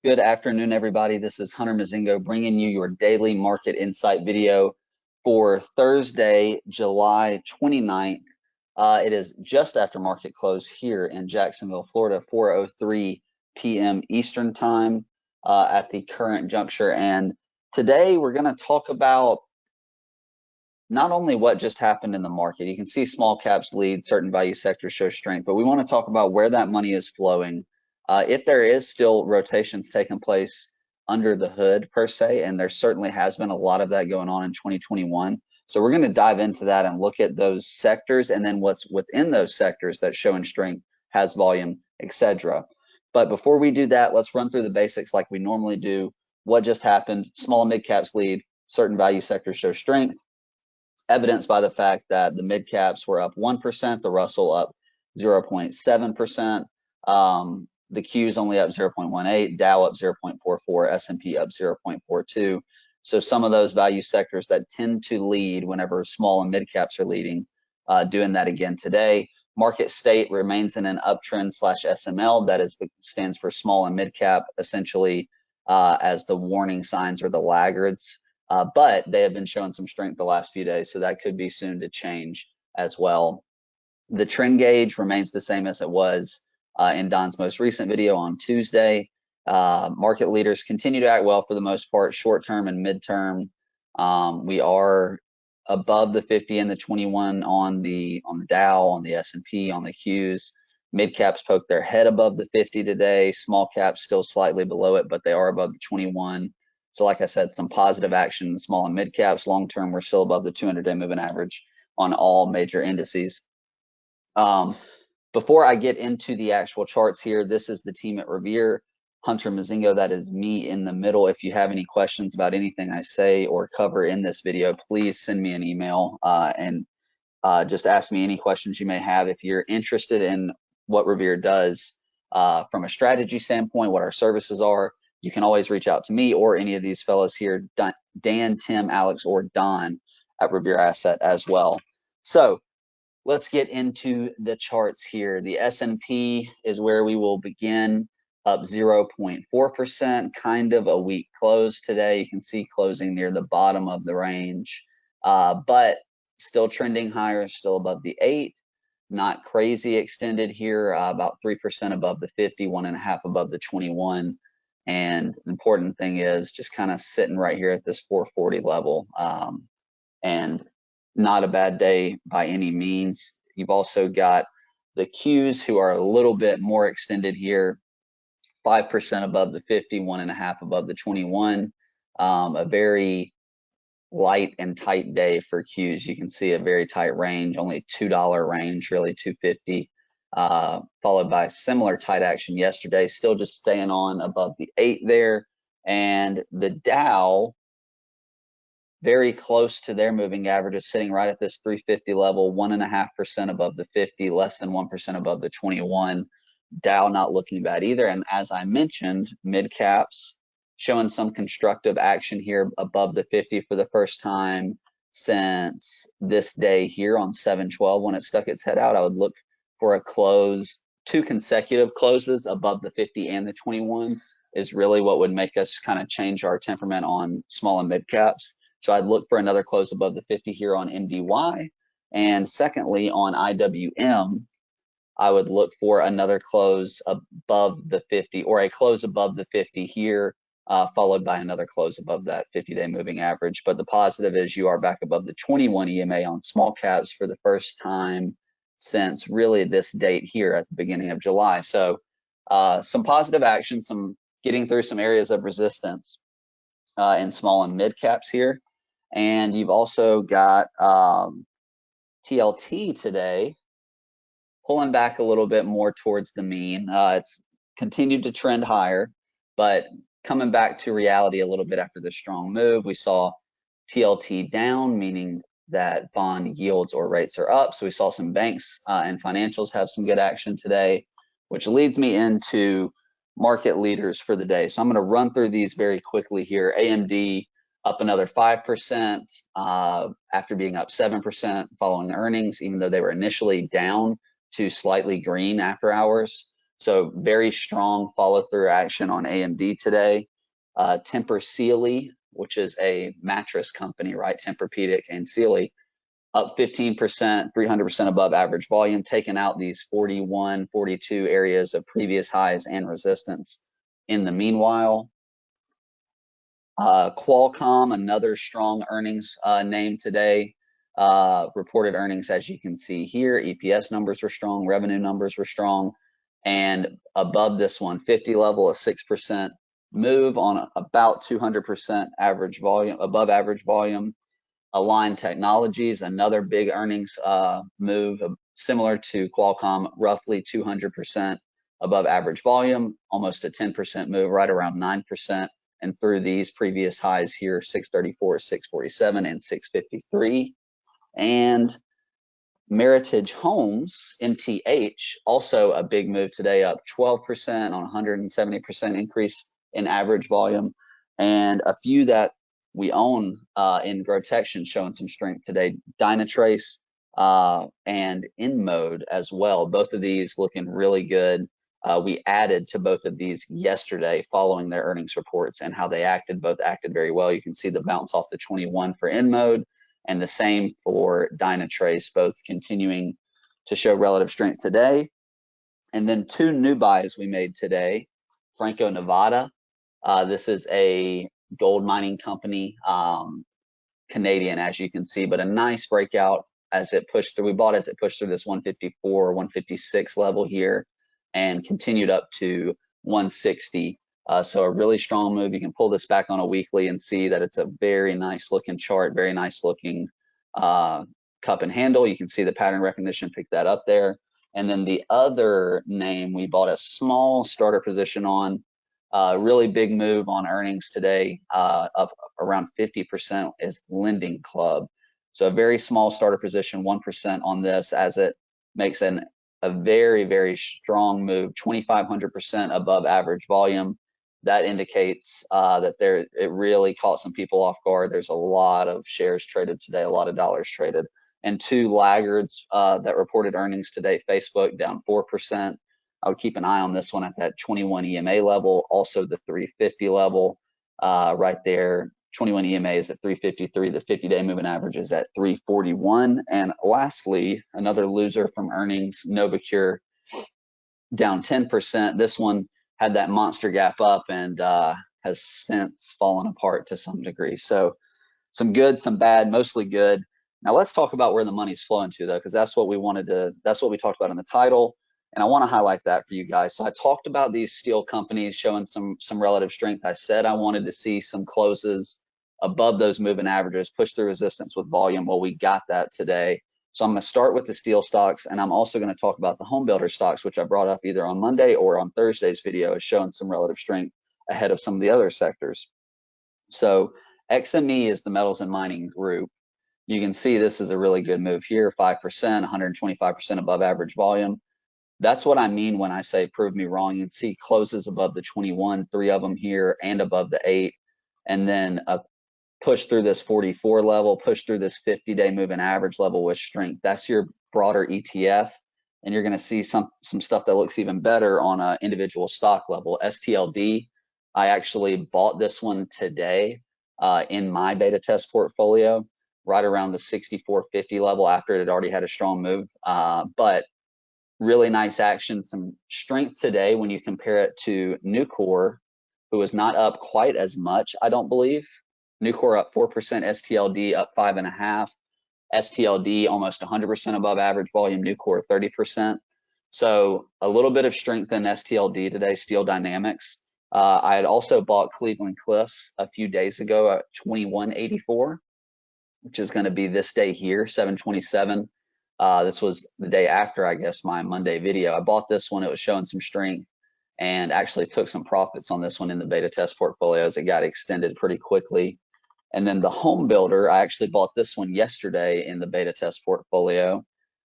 Good afternoon, everybody. This is Hunter Mozingo bringing you your daily market insight video for Thursday, July 29th. It is just after market close here in Jacksonville, Florida, 4:03 p.m. Eastern Time at the current juncture. And today we're going to talk about not only what just happened in the market. You can see small caps lead, certain value sectors show strength, but we want to talk about where that money is flowing. If there is still rotations taking place under the hood per se, and there certainly has been a lot of that going on in 2021. So we're going to dive into that and look at those sectors and then what's within those sectors that's showing strength, has volume, etc. But before we do that, let's run through the basics like we normally do. What just happened? Small and mid caps lead, certain value sectors show strength, evidenced by the fact that the mid caps were up 1%, the Russell up 0.7%, the Q's only up 0.18, Dow up 0.44, S&P up 0.42. So some of those value sectors that tend to lead whenever small and mid caps are leading, doing that again today. Market state remains in an uptrend / SML, that is stands for small and mid cap, essentially as the warning signs or the laggards. But they have been showing some strength the last few days, so that could be soon to change as well. The trend gauge remains the same as it was in Don's most recent video on Tuesday. Market leaders continue to act well for the most part, short term and midterm. We are above the 50 and the 21 on the Dow, on the S&P, on the Qs. Mid caps poked their head above the 50 today. Small caps still slightly below it, but they are above the 21. So like I said, some positive action in small and mid caps. Long term, we're still above the 200-day moving average on all major indices. Before I get into the actual charts here, this is the team at Revere. Hunter Mozingo, that is me in the middle. If you have any questions about anything I say or cover in this video, please send me an email and just ask me any questions you may have. If you're interested in what Revere does from a strategy standpoint, what our services are, you can always reach out to me or any of these fellows here, Dan, Tim, Alex, or Don at Revere Asset as well. So let's get into the charts here. The S&P is where we will begin, up 0.4%, kind of a weak close today. You can see closing near the bottom of the range, but still trending higher, still above the 8. Not crazy extended here, about 3% above the 50, 1.5 above the 21. And the important thing is just kind of sitting right here at this 440 level, and not a bad day by any means. You've also got the Qs who are a little bit more extended here, 5% above the 50, 1.5 above the 21. A very light and tight day for Qs. You can see a very tight range, only $2 range, really $2.50. Followed by similar tight action yesterday, still just staying on above the 8 there. And the Dow, very close to their moving average, is sitting right at this 350 level, 1.5% above the 50, less than 1% above the 21. Dow not looking bad either. And as I mentioned, mid caps showing some constructive action here above the 50 for the first time since this day here on 7/12 when it stuck its head out. I would look for a close, 2 consecutive closes above the 50 and the 21 is really what would make us kind of change our temperament on small and mid caps. So I'd look for another close above the 50 here on MDY. And secondly, on IWM, I would look for another close above the 50 or a close above the 50 here, followed by another close above that 50-day moving average. But the positive is you are back above the 21 EMA on small caps for the first time since really this date here at the beginning of July. So some positive action, some getting through some areas of resistance in small and mid caps here. And you've also got TLT today pulling back a little bit more towards the mean. It's continued to trend higher, but coming back to reality a little bit after the strong move. We saw TLT down, meaning that bond yields or rates are up. So we saw some banks and financials have some good action today, which leads me into market leaders for the day. So I'm going to run through these very quickly here. AMD up another 5% after being up 7% following earnings, even though they were initially down to slightly green after hours. So very strong follow through action on AMD today. Tempur Sealy, which is a mattress company, right? Tempur-Pedic and Sealy, up 15%, 300% above average volume, taking out these 41, 42 areas of previous highs and resistance. In the meanwhile, Qualcomm, another strong earnings name today, reported earnings, as you can see here. EPS numbers were strong, revenue numbers were strong, and above this 150 level, a 6% move on about 200% average volume, above average volume. Align Technologies, another big earnings move, similar to Qualcomm, roughly 200% above average volume, almost a 10% move, right around 9%. And through these previous highs here, 634, 647, and 653. And Meritage Homes, MTH, also a big move today, up 12% on 170% increase in average volume. And a few that we own in Grotection showing some strength today, Dynatrace and InMode as well. Both of these looking really good. We added to both of these yesterday following their earnings reports, and how they acted. Both acted very well. You can see the bounce off the 21 for InMode, and the same for Dynatrace, both continuing to show relative strength today. And then two new buys we made today. Franco-Nevada. This is a gold mining company, Canadian, as you can see, but a nice breakout as it pushed through. We bought as it pushed through this 154, 156 level here, and continued up to 160. So a really strong move. You can pull this back on a weekly and see that it's a very nice looking chart, very nice looking cup and handle. You can see the pattern recognition, pick that up there. And then the other name we bought a small starter position on, really big move on earnings today, up around 50%, is Lending Club. So a very small starter position, 1% on this, as it makes a very, very strong move, 2,500% above average volume. That indicates that it really caught some people off guard. There's a lot of shares traded today, a lot of dollars traded. And two laggards that reported earnings today, Facebook down 4%. I would keep an eye on this one at that 21 EMA level, also the 350 level right there. 21 EMA is at 353. The 50-day moving average is at 341. And lastly, another loser from earnings, Novacure, down 10%. This one had that monster gap up and has since fallen apart to some degree. So some good, some bad, mostly good. Now let's talk about where the money's flowing to, though, because that's what we talked about in the title. And I want to highlight that for you guys. So I talked about these steel companies showing some relative strength. I said I wanted to see some closes above those moving averages, push through resistance with volume. Well, we got that today. So I'm going to start with the steel stocks, and I'm also going to talk about the home builder stocks, which I brought up either on Monday or on Thursday's video, as showing some relative strength ahead of some of the other sectors. So XME is the metals and mining group. You can see this is a really good move here, 5%, 125% above average volume. That's what I mean when I say prove me wrong. You can see closes above the 21, 3 of them here, and above the 8, and then a push through this 44 level, push through this 50-day moving average level with strength. That's your broader ETF, and you're going to see some stuff that looks even better on an individual stock level. STLD, I actually bought this one today in my beta test portfolio, right around the 64.50 level after it had already had a strong move, but really nice action, some strength today when you compare it to Nucor, who is not up quite as much, I don't believe. Nucor up 4%, STLD up 5.5%, STLD almost 100% above average volume, Nucor 30%. So a little bit of strength in STLD today, Steel Dynamics. I had also bought Cleveland Cliffs a few days ago at 21.84, which is going to be this day here, 727. This was the day after, I guess, my Monday video. I bought this one. It was showing some strength and actually took some profits on this one in the beta test portfolio as it got extended pretty quickly. And then the home builder, I actually bought this one yesterday in the beta test portfolio.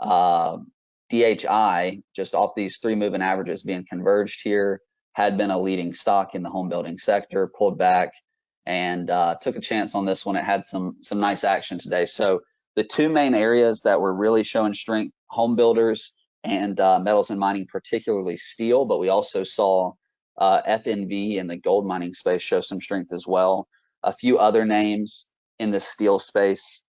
DHI, just off these 3 moving averages being converged here, had been a leading stock in the home building sector, pulled back, and took a chance on this one. It had some nice action today. So the 2 main areas that were really showing strength, home builders and metals and mining, particularly steel, but we also saw FNV in the gold mining space show some strength as well. A few other names in the steel space,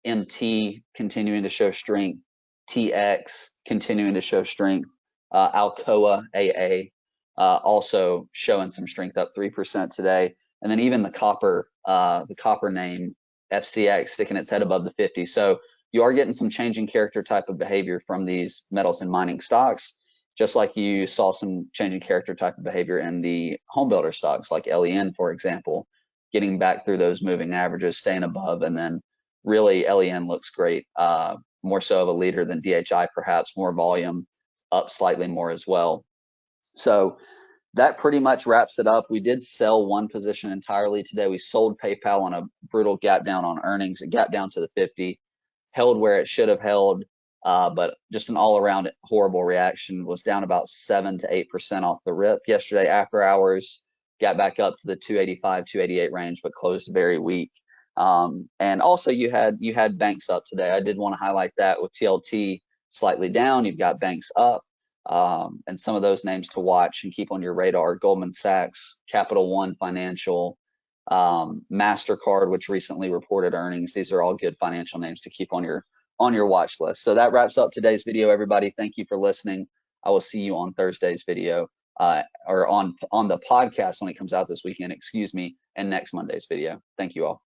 MT continuing to show strength, TX continuing to show strength, Alcoa AA also showing some strength, up 3% today. And then even the copper name FCX sticking its head above the 50. So you are getting some changing character type of behavior from these metals and mining stocks, just like you saw some changing character type of behavior in the home builder stocks like LEN, for example, getting back through those moving averages, staying above, and then really LEN looks great, more so of a leader than DHI, perhaps more volume, up slightly more as well. So that pretty much wraps it up. We did sell one position entirely today. We sold PayPal on a brutal gap down on earnings. It gap down to the 50, held where it should have held, but just an all-around horrible reaction. Was down about 7 to 8% off the rip yesterday after hours. Got back up to the 285, 288 range, but closed very weak. And also you had banks up today. I did want to highlight that with TLT slightly down. You've got banks up. And some of those names to watch and keep on your radar: Goldman Sachs, Capital One Financial, MasterCard, which recently reported earnings. These are all good financial names to keep on your watch list. So that wraps up today's video, everybody. Thank you for listening. I will see you on Thursday's video, or on the podcast when it comes out this weekend, excuse me, and next Monday's video. Thank you all.